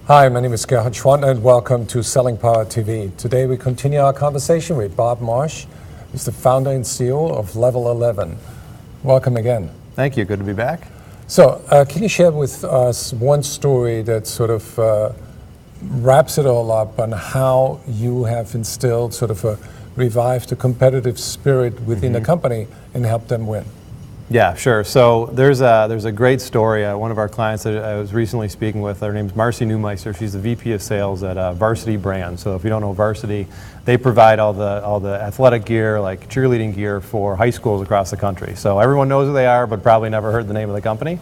Hi, my name is Gerhard Schwann and welcome to Selling Power TV. Today we continue our conversation with Bob Marsh. He's the founder and CEO of LevelEleven. Welcome again. Thank you, good to be back. So can you share with us one story that sort of wraps it all up on how you have instilled sort of revived the competitive spirit within the company and helped them win? Yeah, sure. So there's a great story. One of our clients that I was recently speaking with, her name's Marcy Newmeister. She's the VP of Sales at Varsity Brand. So if you don't know Varsity, they provide all the athletic gear, like cheerleading gear, for high schools across the country. So everyone knows who they are, but probably never heard the name of the company.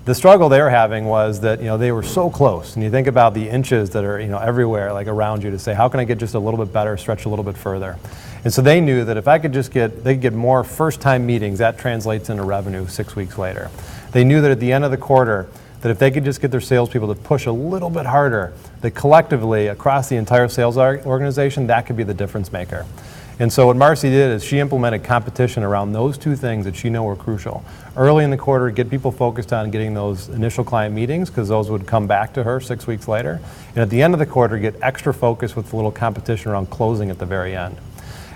The struggle they were having was that they were so close, and you think about the inches that are everywhere, like around you, to say how can I get just a little bit better, stretch a little bit further. And so they knew that if I could they could get more first-time meetings, that translates into revenue 6 weeks later. They knew that at the end of the quarter, that if they could just get their salespeople to push a little bit harder, that collectively across the entire sales organization, that could be the difference maker. And so what Marcy did is she implemented competition around those two things that she knew were crucial. Early in the quarter, get people focused on getting those initial client meetings, because those would come back to her 6 weeks later. And at the end of the quarter, get extra focus with a little competition around closing at the very end.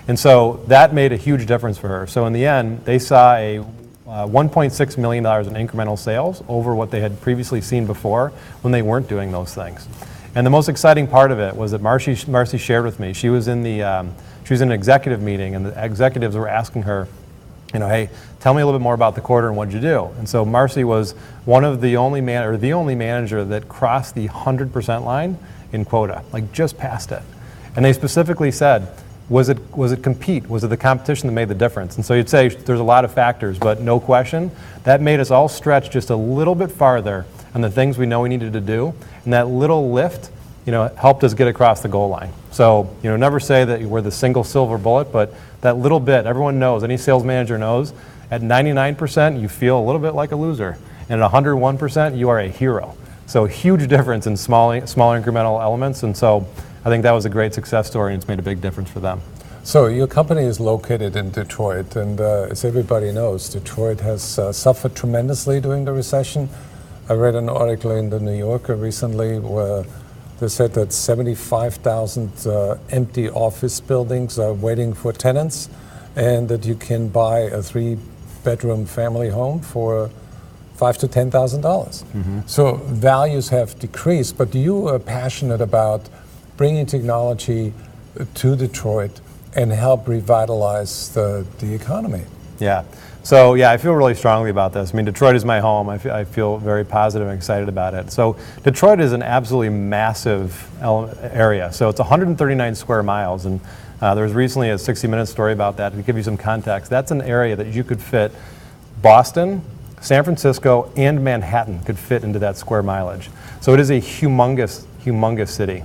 And so that made a huge difference for her. So in the end, they saw a $1.6 million in incremental sales over what they had previously seen before when they weren't doing those things. And the most exciting part of it was that Marcy shared with me, she was in an executive meeting, and the executives were asking her, hey, tell me a little bit more about the quarter and what'd you do? And so Marcy was one of the only manager that crossed the 100% line in quota, like just past it. And they specifically said, was it compete? Was it the competition that made the difference? And so you'd say there's a lot of factors, but no question, that made us all stretch just a little bit farther on the things we know we needed to do, and that little lift helped us get across the goal line. So, never say that we're the single silver bullet, but that little bit, everyone knows, any sales manager knows, at 99%, you feel a little bit like a loser. And at 101%, you are a hero. So huge difference in smaller incremental elements. And so I think that was a great success story, and it's made a big difference for them. So your company is located in Detroit, and as everybody knows, Detroit has suffered tremendously during the recession. I read an article in the New Yorker recently where they said that 75,000 empty office buildings are waiting for tenants, and that you can buy a 3-bedroom family home for $5,000 to $10,000. So values have decreased, but you are passionate about bringing technology to Detroit and help revitalize the economy. Yeah. So I feel really strongly about this. I mean, Detroit is my home. I feel very positive and excited about it. So Detroit is an absolutely massive area. So it's 139 square miles, and there was recently a 60 Minutes story about that. To give you some context, that's an area that you could fit Boston, San Francisco, and Manhattan could fit into that square mileage. So it is a humongous city.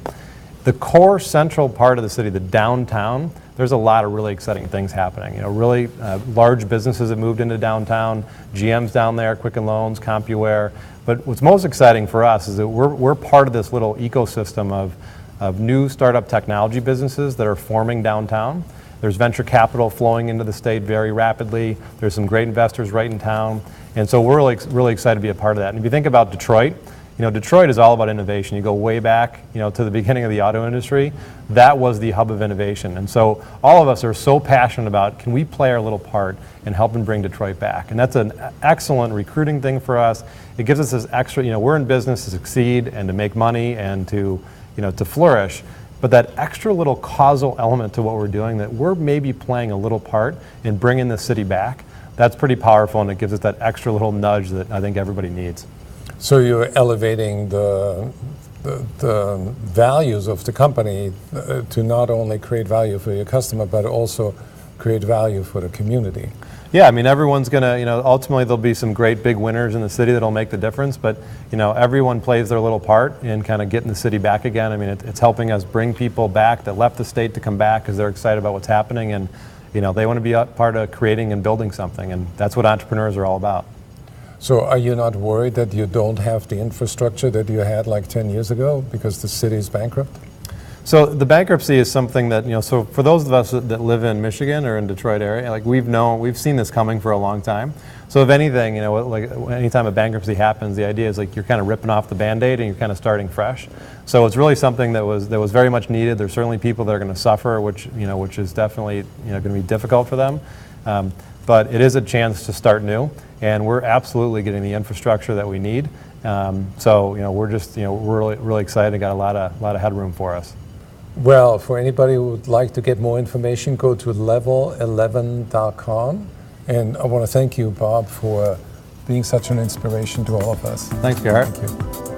The core central part of the city, the downtown, there's a lot of really exciting things happening. Really large businesses have moved into downtown. GM's down there, Quicken Loans, CompuWare. But what's most exciting for us is that we're part of this little ecosystem of new startup technology businesses that are forming downtown. There's venture capital flowing into the state very rapidly. There's some great investors right in town. And so we're really excited to be a part of that. And if you think about Detroit, Detroit is all about innovation. You go way back, to the beginning of the auto industry. That was the hub of innovation. And so all of us are so passionate about, can we play our little part in helping bring Detroit back? And that's an excellent recruiting thing for us. It gives us this extra, we're in business to succeed and to make money and to flourish. But that extra little causal element to what we're doing, that we're maybe playing a little part in bringing the city back, that's pretty powerful, and it gives us that extra little nudge that I think everybody needs. So you're elevating the values of the company to not only create value for your customer, but also create value for the community. Yeah, I mean, everyone's going to, ultimately there'll be some great big winners in the city that'll make the difference, but, everyone plays their little part in kind of getting the city back again. I mean, it's helping us bring people back that left the state to come back because they're excited about what's happening, and, they want to be a part of creating and building something, and that's what entrepreneurs are all about. So are you not worried that you don't have the infrastructure that you had like 10 years ago because the city is bankrupt? So the bankruptcy is something that, so for those of us that live in Michigan or in Detroit area, like we've seen this coming for a long time. So if anything, like anytime a bankruptcy happens, the idea is like you're kind of ripping off the Band-Aid and you're kind of starting fresh. So it's really something that was very much needed. There's certainly people that are going to suffer, which is definitely going to be difficult for them. But it is a chance to start new, and we're absolutely getting the infrastructure that we need. So we're just we're really excited. Got a lot of headroom for us. Well, for anybody who would like to get more information, go to LevelEleven.com. And I want to thank you, Bob, for being such an inspiration to all of us. Thanks, Gerhard. Thank you.